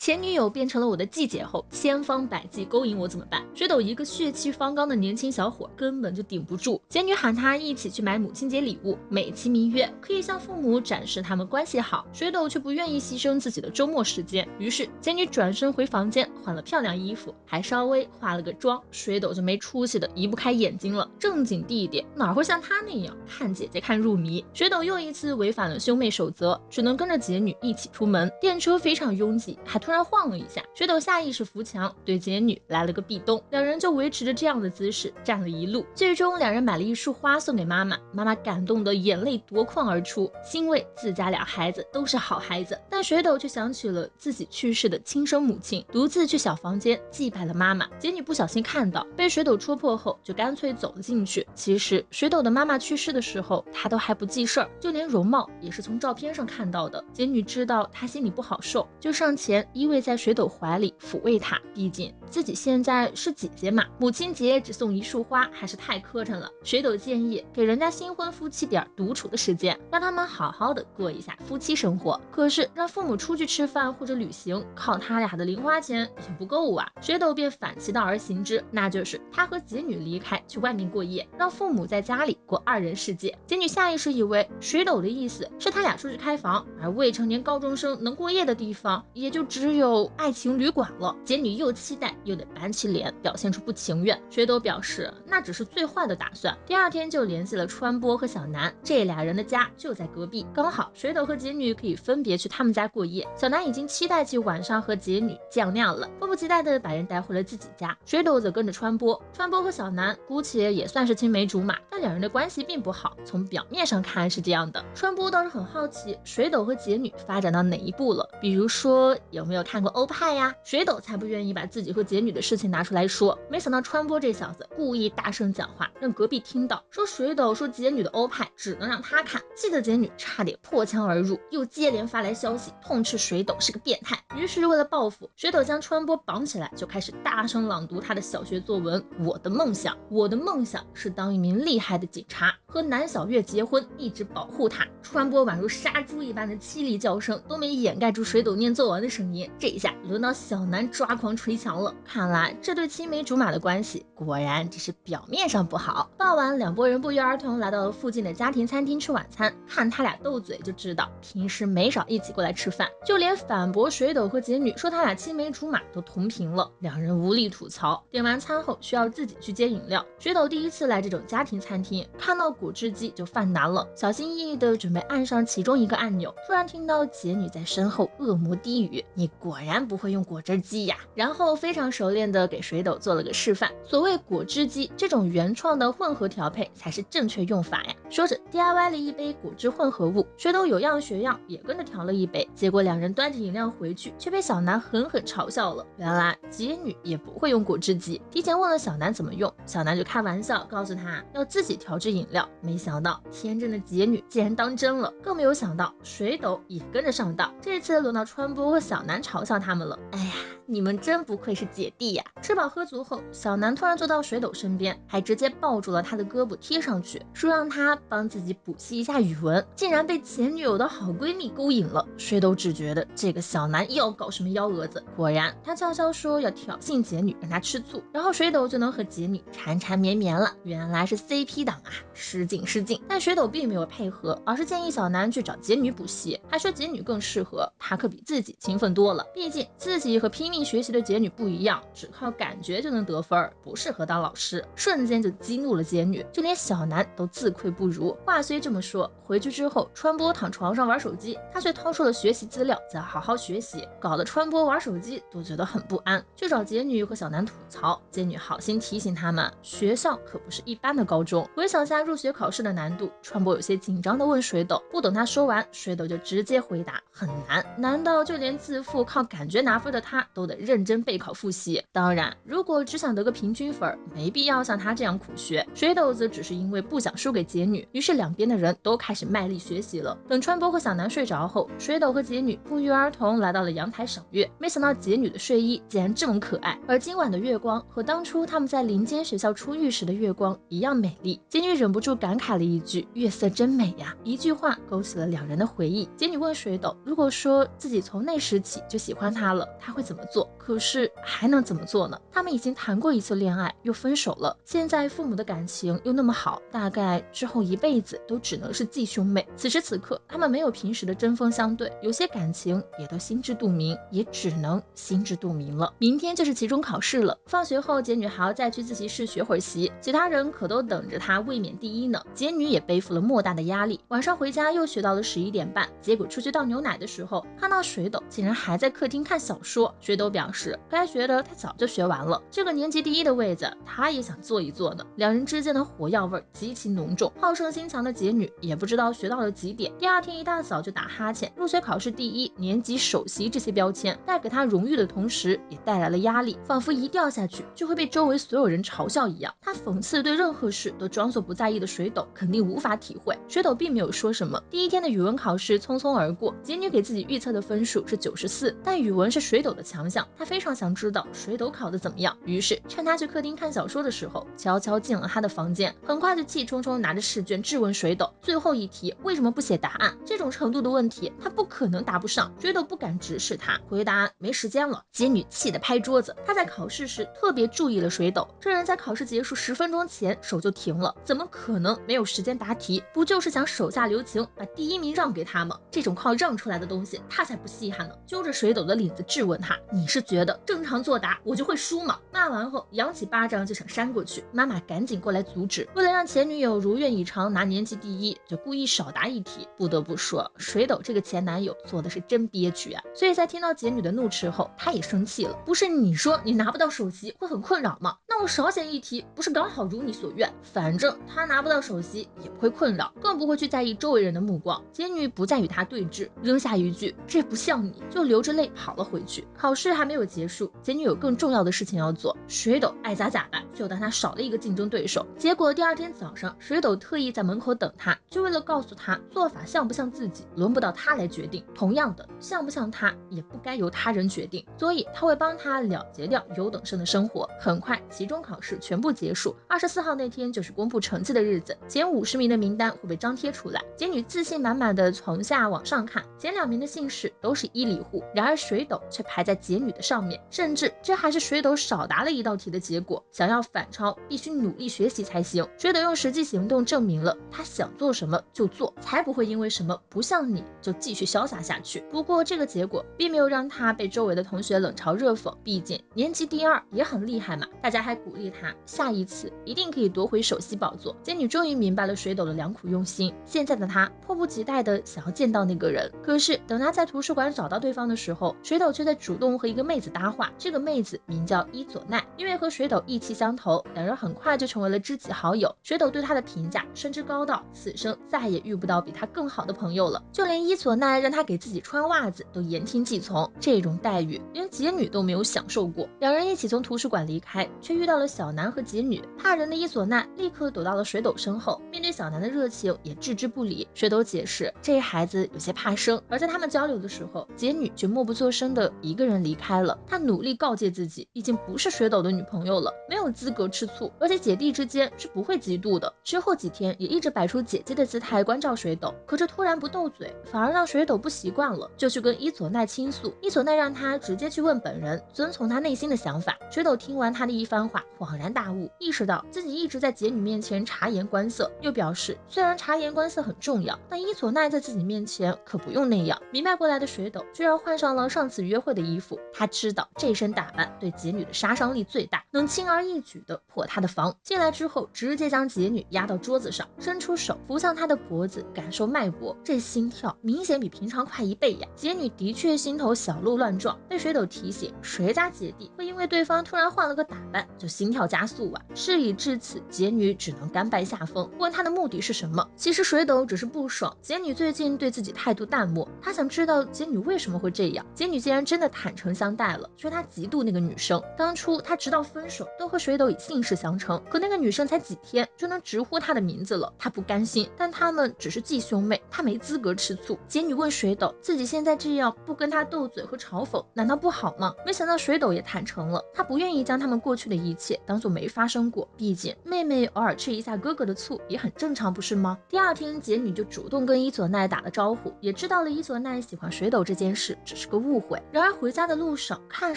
前女友变成了我的季姐后，千方百计勾引我怎么办？水斗一个血气方刚的年轻小伙根本就顶不住。姐女喊他一起去买母亲节礼物，美其名曰可以向父母展示他们关系好。水斗却不愿意牺牲自己的周末时间，于是姐女转身回房间换了漂亮衣服，还稍微化了个妆。水斗就没出息的移不开眼睛了，正经弟弟哪会像他那样看姐姐看入迷？水斗又一次违反了兄妹守则，只能跟着姐女一起出门。电车非常拥挤，还突然晃了一下，水斗下意识扶墙，对姐女来了个壁咚，两人就维持着这样的姿势站了一路。最终两人买了一束花送给妈妈，妈妈感动的眼泪夺眶而出，欣慰自家俩孩子都是好孩子。但水斗却想起了自己去世的亲生母亲，独自去小房间祭拜了妈妈。姐女不小心看到，被水斗戳破后就干脆走了进去。其实水斗的妈妈去世的时候，她都还不记事儿，就连容貌也是从照片上看到的。姐女知道她心里不好受，就上前依偎在水斗怀里抚慰她，毕竟自己现在是姐姐嘛，母亲节只送一束花还是太磕碜了。水斗建议给人家新婚夫妻点独处的时间，让他们好好的过一下夫妻生活。可是让父母出去吃饭或者旅行，靠他俩的零花钱也不够啊。水斗便反其道而行之，那就是他和姐女离开去外面过夜，让父母在家里过二人世界。姐女下意识以为水斗的意思是他俩出去开房，而未成年高中生能过夜的地方也就只有爱情旅馆了。姐女又期待又得板起脸表现出不情愿。水斗表示那只是最坏的打算，第二天就联系了川波和小南，这俩人的家就在隔壁，刚好水斗和姐女可以分别去他们家过夜。小南已经期待起晚上和姐女酱酿了，迫不及待的把人带回了自己家。水斗则跟着川波和小南姑且也算是青梅竹马，但两人的关系并不好，从表面上看是这样的。川波倒是很好奇水斗和姐女发展到哪一步了，比如说有没有看过欧派呀？水斗才不愿意把自己和姐女的事情拿出来说，没想到川波这小子故意大声讲话，让隔壁听到，说水斗说姐女的欧派只能让他看，气得姐女差点破墙而入，又接连发来消息痛斥水斗是个变态。于是为了报复，水斗将川波绑起来，就开始大声朗读他的小学作文：我的梦想是当一名厉害的警察，和南小月结婚，一直保护他。川波宛如杀猪一般的凄厉叫声都没掩盖住水斗念作文的声音。这一下轮到小南抓狂捶墙了，看来这对青梅竹马的关系果然只是表面上不好。傍晚两拨人不约而同来到了附近的家庭餐厅吃晚餐，看他俩斗嘴就知道平时没少一起过来吃饭，就连反驳水斗和姐女说他俩青梅竹马都同频了，两人无力吐槽。点完餐后需要自己去接饮料，水斗第一次来这种家庭餐厅，看到果汁机就犯难了，小心翼翼的准备按上其中一个按钮，突然听到姐女在身后恶魔低语：你果然不会用果汁机呀。然后非常熟练的给水斗做了个示范，所谓果汁机这种原创的混合调配才是正确用法呀。说着 DIY 了一杯果汁混合物，水斗有样学样也跟着调了一杯，结果两人端着饮料回去，却被小南狠狠嘲笑了。原来姐女也不会用果汁机，提前问了小南怎么用，小南就开玩笑告诉他要自己调制饮料，没想到天真的姐女竟然当真了，更没有想到水斗也跟着上当。这次轮到川波和小南嘲笑他们了，哎呀，你们真不愧是姐弟呀！吃饱喝足后，小南突然坐到水斗身边，还直接抱住了他的胳膊贴上去，说让他帮自己补习一下语文，竟然被前女友的好闺蜜勾引了。水斗只觉得这个小南要搞什么幺蛾子，果然他悄悄说要挑衅姐女，让她吃醋，然后水斗就能和姐女缠缠绵绵了。原来是 CP 党啊，失敬。但水斗并没有配合，而是建议小南去找姐女补习，还说姐女更适合，他可比自己勤奋多了，毕竟自己和拼命学习的姐女不一样，只靠感觉就能得分，不适合当老师。瞬间就激怒了姐女，就连小南都自愧不如。话虽这么说，回去之后川波躺床上玩手机，他却掏出了学习资料在好好学习，搞得川波玩手机都觉得很不安，去找姐女和小南吐槽。姐女好心提醒他们，学校可不是一般的高中，回想下入学考试的难度，川波有些紧张的问水斗，不等他说完，水斗就直接回答很难。难道就连自负靠感觉拿分的他都都得认真备考复习。当然，如果只想得个平均分，没必要像他这样苦学。水斗则只是因为不想输给杰女，于是两边的人都开始卖力学习了。等川波和小南睡着后，水斗和杰女不约而同来到了阳台赏月。没想到杰女的睡衣竟然这么可爱，而今晚的月光和当初他们在林间学校出浴时的月光一样美丽。杰女忍不住感慨了一句：“月色真美呀！”一句话勾起了两人的回忆。杰女问水斗，如果说自己从那时起就喜欢他了，他会怎么做？可是还能怎么做呢？他们已经谈过一次恋爱，又分手了，现在父母的感情又那么好，大概之后一辈子都只能是继兄妹。此时此刻，他们没有平时的针锋相对，有些感情也都心知肚明，也只能心知肚明了。明天就是期中考试了，放学后杰女还要再去自习室学会儿习，其他人可都等着她卫冕第一呢。杰女也背负了莫大的压力，晚上回家又学到了11点半，结果出去倒牛奶的时候，看到水斗竟然还在客厅看小说。水斗表示，该学的他早就学完了，这个年级第一的位子他也想坐一坐呢。两人之间的火药味极其浓重，好胜心强的杰女也不知道学到了几点，第二天一大早就打哈欠。入学考试第一、年级首席这些标签带给他荣誉的同时，也带来了压力，仿佛一掉下去就会被周围所有人嘲笑一样。他讽刺对任何事都装作不在意的水斗肯定无法体会。水斗并没有说什么。第一天的语文考试匆匆而过，杰女给自己预测的分数是94，但语文是水斗的强项，他非常想知道水斗考得怎么样，于是趁他去客厅看小说的时候，悄悄进了他的房间，很快就气冲冲拿着试卷质问水斗，最后一题为什么不写答案？这种程度的问题他不可能答不上。水斗不敢直视他，回答没时间了。杰女气得拍桌子，他在考试时特别注意了水斗，这人在考试结束10分钟前手就停了，怎么可能没有时间答题？不就是想手下留情，把第一名让给他吗？这种靠让出来的东西他才不稀罕呢。揪着水斗的领子质问他，你是觉得正常作答我就会输吗？骂完后扬起巴掌就想扇过去，妈妈赶紧过来阻止。为了让前女友如愿以偿拿年级第一，就故意少答一题。不得不说，水斗这个前男友做的是真憋屈啊。所以在听到杰女的怒斥后，他也生气了。不是你说你拿不到首席会很困扰吗？那我少写一题不是刚好如你所愿？反正他拿不到首席也不会困扰，更不会去在意周围人的目光。杰女不再与他对峙，扔下一句这不像你，就流着泪跑了回去。考试还没有结束，杰女有更重要的事情要做。水斗爱咋咋办，就当他少了一个竞争对手。结果第二天早上，水斗特意在门口等他，就为了告诉他做法像不像自己，轮不到他来决定。同样的，像不像他，也不该由他人决定。所以他会帮他了结掉优等生的生活。很快，期中考试全部结束。24号那天就是公布成绩的日子，前50名的名单会被张贴出来。杰女自信满满的从下往上看，前2名的姓氏都是伊里户，然而水斗却排在杰女的上面，甚至这还是水斗少答了一道题的结果。想要反超，必须努力学习才行。水斗用实际行动证明了他想做什么就做，才不会因为什么不像你就继续潇洒下去。不过这个结果并没有让他被周围的同学冷嘲热讽，毕竟年级第2也很厉害嘛。大家还鼓励他下一次一定可以夺回首席宝座。杰女终于明白了水斗的良苦用心，现在的他迫不及待的想要见到那个人。可是等他在图书馆找到对方的时候，水斗却在主动和一个妹子搭话。这个妹子名叫伊佐奈，因为和水斗意气相投，两人很快就成为了知己好友。水斗对他的评价甚至高到此生再也遇不到比他更好的朋友了，就连伊佐奈让他给自己穿袜子都言听计从，这种待遇连杰女都没有享受过。两人一起从图书馆离开，却遇到了小南和杰女。怕人的伊佐奈立刻躲到了水斗身后，面对小南的热情也置之不理。水斗解释这孩子有些怕生，而在他们交流的时候，杰女却默不作声的一个人离开了。他努力告诫自己已经不是水斗的女朋友了，没有资格吃醋，而且姐弟之间是不会嫉妒的。之后几天也一直摆出姐姐的姿态关照水斗，可这突然不斗嘴，反而让水斗不习惯了，就去跟伊佐奈倾诉。伊佐奈让他直接去问本人，遵从他内心的想法。水斗听完他的一番话，恍然大悟，意识到自己一直在姐女面前察言观色，又表示虽然察言观色很重要，但伊佐奈在自己面前可不用那样。明白过来的水斗居然换上了上次约会的衣服，他知道这身打扮对姐女的杀伤力最大，能轻而易举的破她的防。进来之后，直接将姐女压到桌子上，伸出手扶向她的脖子，感受脉搏，这心跳明显比平常快1倍呀。姐女的确心头小鹿乱撞，被水斗提醒，谁家姐弟会因为对方突然换了个打扮就心跳加速啊？事已至此，姐女只能甘拜下风。问她的目的是什么？其实水斗只是不爽姐女最近对自己态度淡漠，他想知道姐女为什么会这样。姐女竟然真的坦诚相待了，说他嫉妒那个女生。当初他直到分手都和水斗以姓氏相称，可那个女生才几天就能直呼他的名字了，他不甘心，但他们只是继兄妹，他没资格吃醋。杰女问水斗，自己现在这样不跟他斗嘴和嘲讽，难道不好吗？没想到水斗也坦诚了，他不愿意将他们过去的一切当做没发生过，毕竟妹妹偶尔吃一下哥哥的醋也很正常，不是吗？第二天，杰女就主动跟伊佐奈打了招呼，也知道了伊佐奈喜欢水斗这件事只是个误会。然而回家的路上，看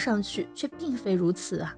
上去却并非如此啊。